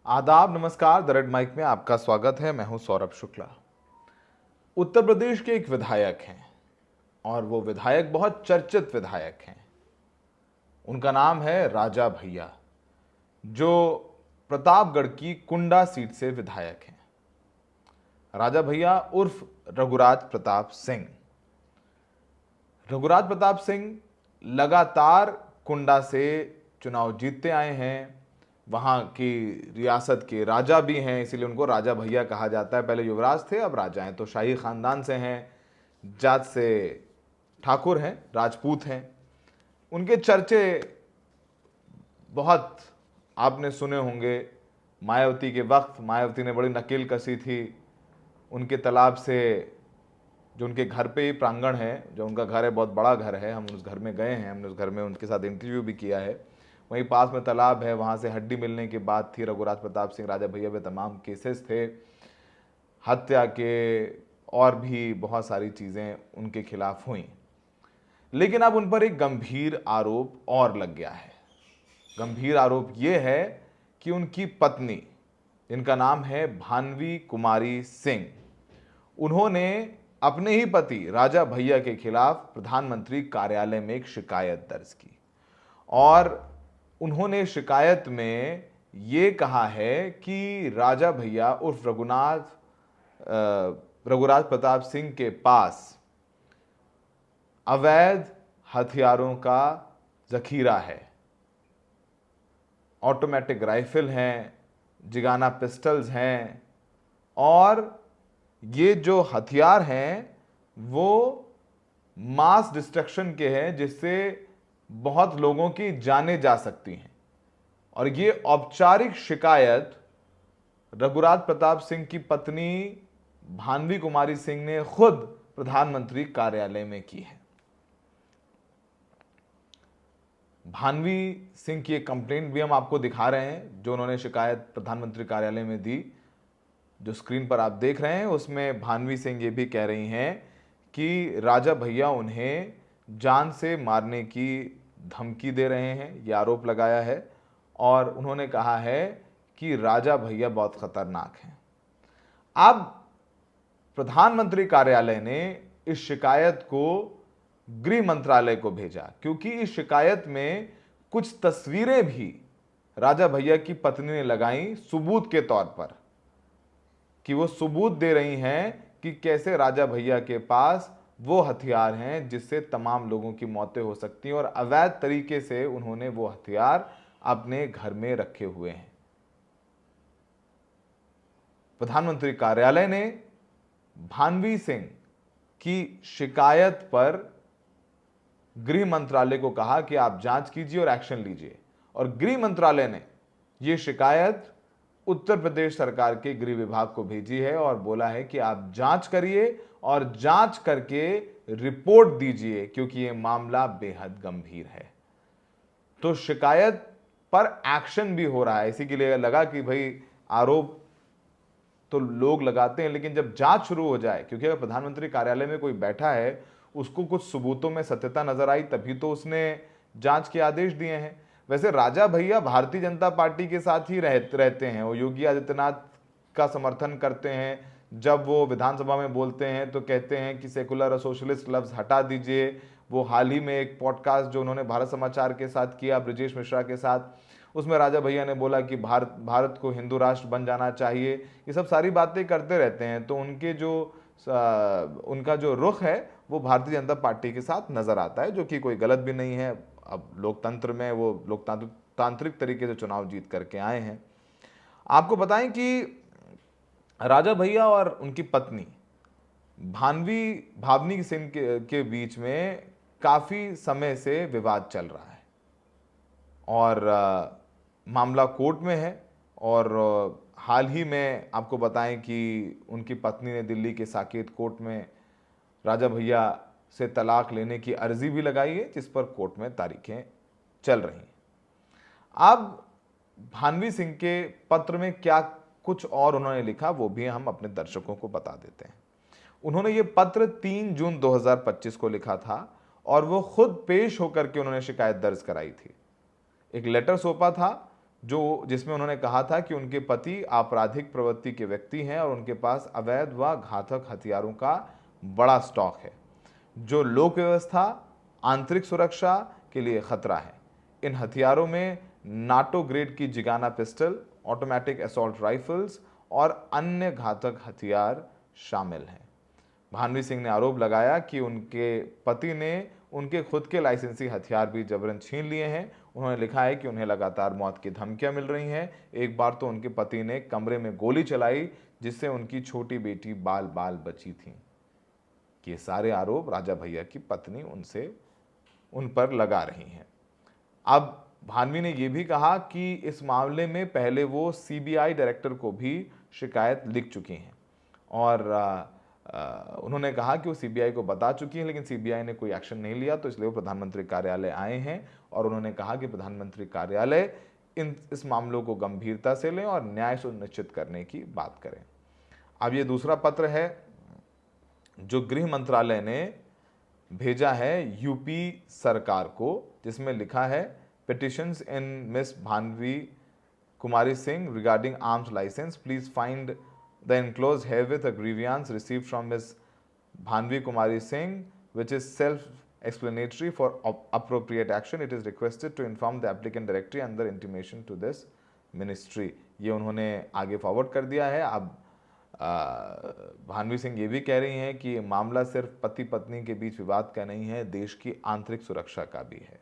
आदाब, नमस्कार। The red mic में आपका स्वागत है। मैं हूं सौरभ शुक्ला। उत्तर प्रदेश के एक विधायक हैं और वो विधायक बहुत चर्चित विधायक हैं। उनका नाम है राजा भैया, जो प्रतापगढ़ की कुंडा सीट से विधायक हैं। राजा भैया उर्फ रघुराज प्रताप सिंह। रघुराज प्रताप सिंह लगातार कुंडा से चुनाव जीतते आए हैं। वहाँ की रियासत के राजा भी हैं, इसीलिए उनको राजा भैया कहा जाता है। पहले युवराज थे, अब राजा हैं। तो शाही खानदान से हैं, जात से ठाकुर हैं, राजपूत हैं। उनके चर्चे बहुत आपने सुने होंगे। मायावती के वक्त मायावती ने बड़ी नकेल कसी थी उनके तालाब से, जो उनके घर पे ही प्रांगण है, जो उनका घर है, बहुत बड़ा घर है। हम उस घर में गए हैं, हमने उस घर में उनके साथ इंटरव्यू भी किया है। वहीं पास में तालाब है, वहाँ से हड्डी मिलने की बात थी। रघुराज प्रताप सिंह राजा भैया पे तमाम केसेस थे, हत्या के, और भी बहुत सारी चीज़ें उनके खिलाफ हुई। लेकिन अब उन पर एक गंभीर आरोप और लग गया है। गंभीर आरोप ये है कि उनकी पत्नी, जिनका नाम है भानवी कुमारी सिंह, उन्होंने अपने ही पति राजा भैया के खिलाफ प्रधानमंत्री कार्यालय में एक शिकायत दर्ज की। और उन्होंने शिकायत में ये कहा है कि राजा भैया उर्फ रघुराज प्रताप सिंह के पास अवैध हथियारों का जखीरा है। ऑटोमेटिक राइफल हैं, जिगाना पिस्टल्स हैं, और ये जो हथियार हैं वो मास डिस्ट्रक्शन के हैं, जिससे बहुत लोगों की जानें जा सकती हैं। और ये औपचारिक शिकायत रघुराज प्रताप सिंह की पत्नी भानवी कुमारी सिंह ने खुद प्रधानमंत्री कार्यालय में की है। भानवी सिंह की एक कंप्लेंट भी हम आपको दिखा रहे हैं, जो उन्होंने शिकायत प्रधानमंत्री कार्यालय में दी। जो स्क्रीन पर आप देख रहे हैं उसमें भानवी सिंह ये भी कह रही हैं कि राजा भैया उन्हें जान से मारने की धमकी दे रहे हैं, ये आरोप लगाया है। और उन्होंने कहा है कि राजा भैया बहुत खतरनाक हैं। अब प्रधानमंत्री कार्यालय ने इस शिकायत को गृह मंत्रालय को भेजा, क्योंकि इस शिकायत में कुछ तस्वीरें भी राजा भैया की पत्नी ने लगाई सबूत के तौर पर, कि वो सबूत दे रही हैं कि कैसे राजा भैया के पास वो हथियार हैं जिससे तमाम लोगों की मौतें हो सकती हैं, और अवैध तरीके से उन्होंने वो हथियार अपने घर में रखे हुए हैं। प्रधानमंत्री कार्यालय ने भानवी सिंह की शिकायत पर गृह मंत्रालय को कहा कि आप जांच कीजिए और एक्शन लीजिए। और गृह मंत्रालय ने यह शिकायत उत्तर प्रदेश सरकार के गृह विभाग को भेजी है और बोला है कि आप जांच करिए और जांच करके रिपोर्ट दीजिए, क्योंकि यह मामला बेहद गंभीर है। तो शिकायत पर एक्शन भी हो रहा है। इसी के लिए लगा कि भाई आरोप तो लोग लगाते हैं, लेकिन जब जांच शुरू हो जाए, क्योंकि अगर प्रधानमंत्री कार्यालय में कोई बैठा है, उसको कुछ सबूतों में सत्यता नजर आई, तभी तो उसने जांच के आदेश दिए हैं। वैसे राजा भैया भारतीय जनता पार्टी के साथ ही रहते हैं। वो योगी आदित्यनाथ का समर्थन करते हैं। जब वो विधानसभा में बोलते हैं तो कहते हैं कि सेकुलर और सोशलिस्ट लफ्ज हटा दीजिए। वो हाल ही में एक पॉडकास्ट जो उन्होंने भारत समाचार के साथ किया, ब्रजेश मिश्रा के साथ, उसमें राजा भैया ने बोला कि भारत को हिंदू राष्ट्र बन जाना चाहिए। ये सब सारी बातें करते रहते हैं। तो उनका जो रुख है वो भारतीय जनता पार्टी के साथ नजर आता है, जो कि कोई गलत भी नहीं है। अब लोकतंत्र में वो लोकतांत्रिक तरीके से चुनाव जीत करके आए हैं। आपको बताएं कि राजा भैया और उनकी पत्नी भावनी सिंह के बीच में काफी समय से विवाद चल रहा है, और मामला कोर्ट में है। और हाल ही में आपको बताएं कि उनकी पत्नी ने दिल्ली के साकेत कोर्ट में राजा भैया से तलाक लेने की अर्जी भी लगाई है, जिस पर कोर्ट में तारीखें चल रही हैं। अब भानवी सिंह के पत्र में क्या कुछ और उन्होंने लिखा, वो भी हम अपने दर्शकों को बता देते हैं। उन्होंने ये पत्र 3 जून 2025 को लिखा था, और वो खुद पेश होकर के उन्होंने शिकायत दर्ज कराई थी। एक लेटर सौंपा था जिसमें उन्होंने कहा था कि उनके पति आपराधिक प्रवृत्ति के व्यक्ति हैं और उनके पास अवैध व घातक हथियारों का बड़ा स्टॉक है, जो लोक व्यवस्था, आंतरिक सुरक्षा के लिए खतरा है। इन हथियारों में नाटो ग्रेड की Zigana pistol, automatic assault rifles और अन्य घातक हथियार शामिल हैं। भानवी सिंह ने आरोप लगाया कि उनके पति ने उनके खुद के लाइसेंसी हथियार भी जबरन छीन लिए हैं। उन्होंने लिखा है कि उन्हें लगातार मौत की धमकियां मिल रही हैं। एक बार तो उनके पति ने कमरे में गोली चलाई, जिससे उनकी छोटी बेटी बाल बाल बची थी। ये सारे आरोप राजा भैया की पत्नी उन पर लगा रही हैं। अब भानवी ने यह भी कहा कि इस मामले में पहले वो सीबीआई डायरेक्टर को भी शिकायत लिख चुकी हैं और उन्होंने कहा कि वो सीबीआई को बता चुकी हैं, लेकिन सीबीआई ने कोई एक्शन नहीं लिया, तो इसलिए वो प्रधानमंत्री कार्यालय आए हैं और उन्होंने कहा कि प्रधानमंत्री कार्यालय इस मामलों को गंभीरता से लें और न्याय सुनिश्चित करने की बात करें। अब ये दूसरा पत्र है जो गृह मंत्रालय ने भेजा है यूपी सरकार को, जिसमें लिखा है petitions in miss Bhanvi Kumari Singh regarding arms license, please find the enclosed herewith a grievance received from Ms. Bhanvi Kumari Singh, which is self-explanatory. For appropriate action, it is requested to inform the applicant directly under intimation to this ministry. ये उन्होंने आगे forward कर दिया है। अब भानवी सिंह ये भी कह रही हैं कि मामला सिर्फ पति पत्नी के बीच विवाद का नहीं है, देश की आंतरिक सुरक्षा का भी है।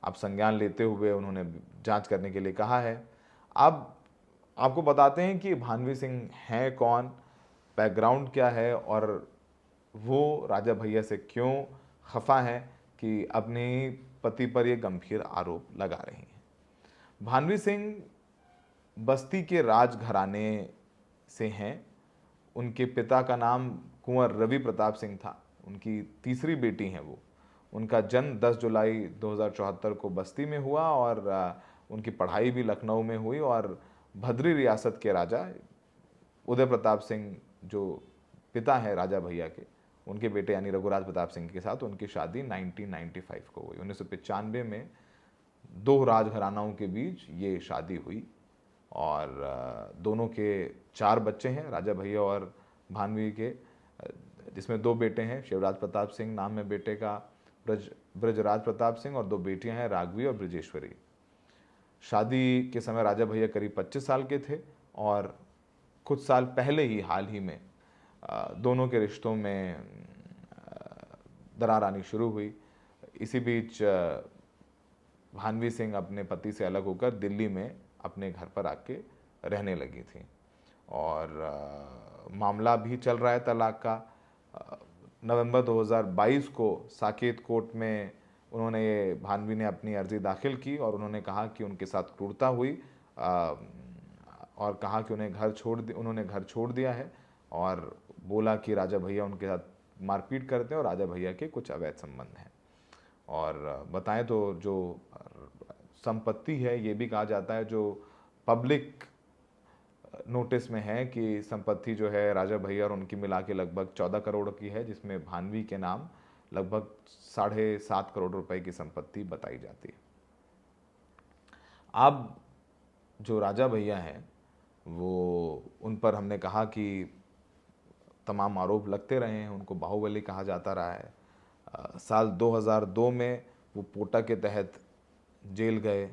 अब संज्ञान लेते हुए उन्होंने जांच करने के लिए कहा है। अब आपको बताते हैं कि भानवी सिंह हैं कौन, बैकग्राउंड क्या है और वो राजा भैया से क्यों खफा हैं कि अपने पति पर ये गंभीर आरोप लगा रही हैं। भानवी सिंह बस्ती के राजघराने से हैं। उनके पिता का नाम कुंवर रवि प्रताप सिंह था। उनकी तीसरी बेटी हैं वो। उनका जन्म 10 जुलाई 2074 को बस्ती में हुआ और उनकी पढ़ाई भी लखनऊ में हुई और भद्री रियासत के राजा उदय प्रताप सिंह जो पिता हैं राजा भैया के, उनके बेटे यानी रघुराज प्रताप सिंह के साथ उनकी शादी 1995 को हुई। 1995 में दो राजघरानाओं के बीच ये शादी हुई और दोनों के 4 बच्चे हैं, राजा भैया और भानवी के, जिसमें 2 बेटे हैं, शिवराज प्रताप सिंह नाम है बेटे का, ब्रजराज प्रताप सिंह, और 2 बेटियां हैं, राघवी और ब्रजेश्वरी। शादी के समय राजा भैया करीब 25 साल के थे और कुछ साल पहले ही हाल ही में दोनों के रिश्तों में दरार आनी शुरू हुई। इसी बीच भानवी सिंह अपने पति से अलग होकर दिल्ली में अपने घर पर आके रहने लगी थी और मामला भी चल रहा है तलाक का। नवंबर 2022 को साकेत कोर्ट में भानवी ने अपनी अर्जी दाखिल की और उन्होंने कहा कि उनके साथ क्रूरता हुई और कहा कि उन्होंने घर छोड़ दिया है और बोला कि राजा भैया उनके साथ मारपीट करते हैं और राजा भैया के कुछ अवैध संबंध हैं। और बताएं तो जो संपत्ति है ये भी कहा जाता है जो पब्लिक नोटिस में है कि संपत्ति जो है राजा भैया और उनकी मिला के लगभग 14 करोड़ की है, जिसमें भानवी के नाम लगभग 7.5 करोड़ रुपए की संपत्ति बताई जाती है। अब जो राजा भैया हैं वो उन पर हमने कहा कि तमाम आरोप लगते रहे हैं, उनको बाहुबली कहा जाता रहा है। साल 2002 में वो पोटा के तहत जेल गए।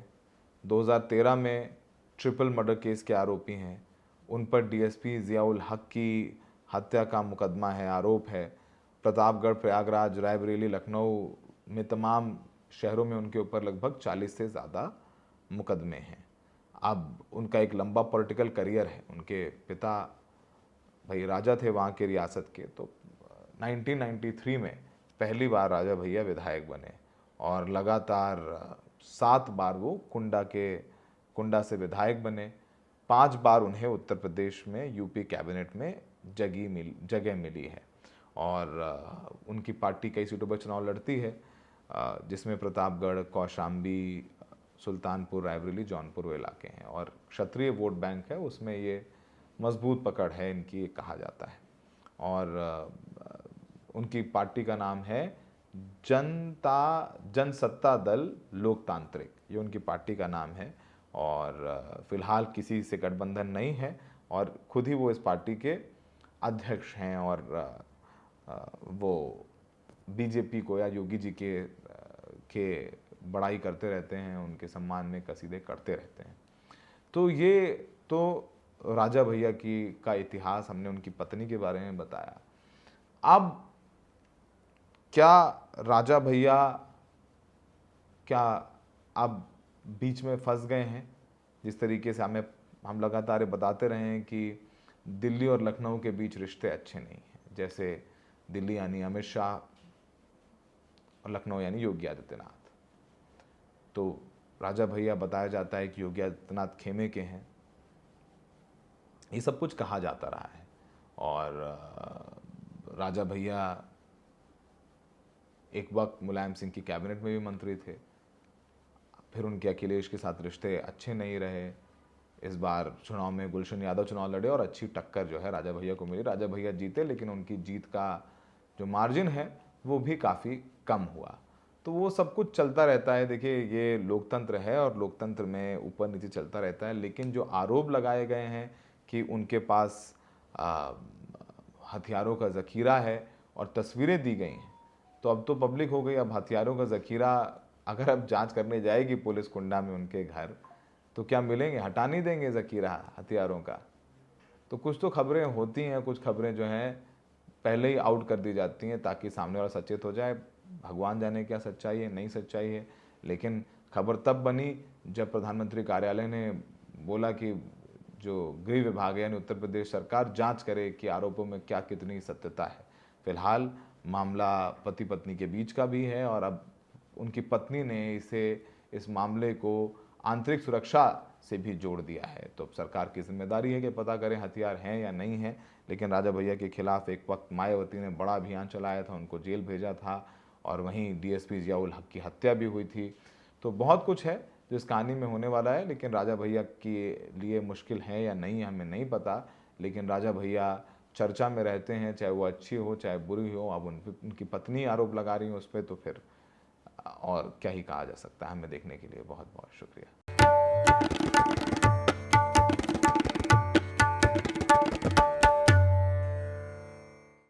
2013 में ट्रिपल मर्डर केस के आरोपी हैं। उन पर डीएसपी जियाउल हक की हत्या का मुकदमा है, आरोप है। प्रतापगढ़, प्रयागराज, रायबरेली, लखनऊ में तमाम शहरों में उनके ऊपर लगभग 40 से ज़्यादा मुकदमे हैं। अब उनका एक लंबा पॉलिटिकल करियर है। उनके पिता भाई राजा थे वहाँ के रियासत के, तो 1993 में पहली बार राजा भैया विधायक बने और लगातार 7 बार वो कुंडा से विधायक बने। 5 बार उन्हें उत्तर प्रदेश में यूपी कैबिनेट में जगह मिली है और उनकी पार्टी कई सीटों पर चुनाव लड़ती है, जिसमें प्रतापगढ़, कौशाम्बी, सुल्तानपुर, रायबरेली, जौनपुर वो इलाके हैं और क्षत्रिय वोट बैंक है, उसमें ये मजबूत पकड़ है इनकी, कहा जाता है। और उनकी पार्टी का नाम है जनसत्ता दल लोकतांत्रिक, ये उनकी पार्टी का नाम है और फिलहाल किसी से गठबंधन नहीं है और खुद ही वो इस पार्टी के अध्यक्ष हैं और वो बीजेपी को या योगी जी के बड़ाई करते रहते हैं, उनके सम्मान में कसीदे करते रहते हैं। तो ये तो राजा भैया का इतिहास हमने उनकी पत्नी के बारे में बताया। अब क्या राजा भैया क्या अब बीच में फंस गए हैं? जिस तरीके से हम लगातार बताते रहे हैं कि दिल्ली और लखनऊ के बीच रिश्ते अच्छे नहीं हैं, जैसे दिल्ली यानी अमित शाह और लखनऊ यानी योगी आदित्यनाथ। तो राजा भैया बताया जाता है कि योगी आदित्यनाथ खेमे के हैं, ये सब कुछ कहा जाता रहा है। और राजा भैया एक वक्त मुलायम सिंह की कैबिनेट में भी मंत्री थे, फिर उनके अखिलेश के साथ रिश्ते अच्छे नहीं रहे। इस बार चुनाव में गुलशन यादव चुनाव लड़े और अच्छी टक्कर जो है राजा भैया को मिली, राजा भैया जीते, लेकिन उनकी जीत का जो मार्जिन है वो भी काफ़ी कम हुआ। तो वो सब कुछ चलता रहता है। देखिए, ये लोकतंत्र है और लोकतंत्र में ऊपर नीचे चलता रहता है, लेकिन जो आरोप लगाए गए हैं कि उनके पास हथियारों का ज़खीरा है और तस्वीरें दी गई हैं, तो अब तो पब्लिक हो गई। अब हथियारों का ज़खीरा अगर अब जांच करने जाएगी पुलिस कुंडा में उनके घर, तो क्या मिलेंगे? हटा नहीं देंगे ज़खीरा हथियारों का। तो कुछ तो खबरें होती हैं, कुछ खबरें जो हैं पहले ही आउट कर दी जाती हैं ताकि सामने वाला सचेत हो जाए। भगवान जाने क्या सच्चाई है, नहीं सच्चाई है, लेकिन खबर तब बनी जब प्रधानमंत्री कार्यालय ने बोला कि जो गृह विभाग यानी उत्तर प्रदेश सरकार जांच करे कि आरोपों में क्या कितनी सत्यता है। फिलहाल मामला पति पत्नी के बीच का भी है और अब उनकी पत्नी ने इस मामले को आंतरिक सुरक्षा से भी जोड़ दिया है। तो सरकार की जिम्मेदारी है कि पता करें हथियार हैं या नहीं हैं। लेकिन राजा भैया के खिलाफ एक वक्त मायावती ने बड़ा अभियान चलाया था, उनको जेल भेजा था और वहीं डीएसपी जियाउल हक की हत्या भी हुई थी। तो बहुत कुछ है जो इस कहानी में होने वाला है, लेकिन राजा भैया के लिए मुश्किल है या नहीं हमें नहीं पता। लेकिन राजा भैया चर्चा में रहते हैं, चाहे वो अच्छी हो चाहे बुरी हो। अब उनकी पत्नी आरोप लगा रही है उस पर, तो फिर और क्या ही कहा जा सकता है। हमें देखने के लिए बहुत बहुत शुक्रिया।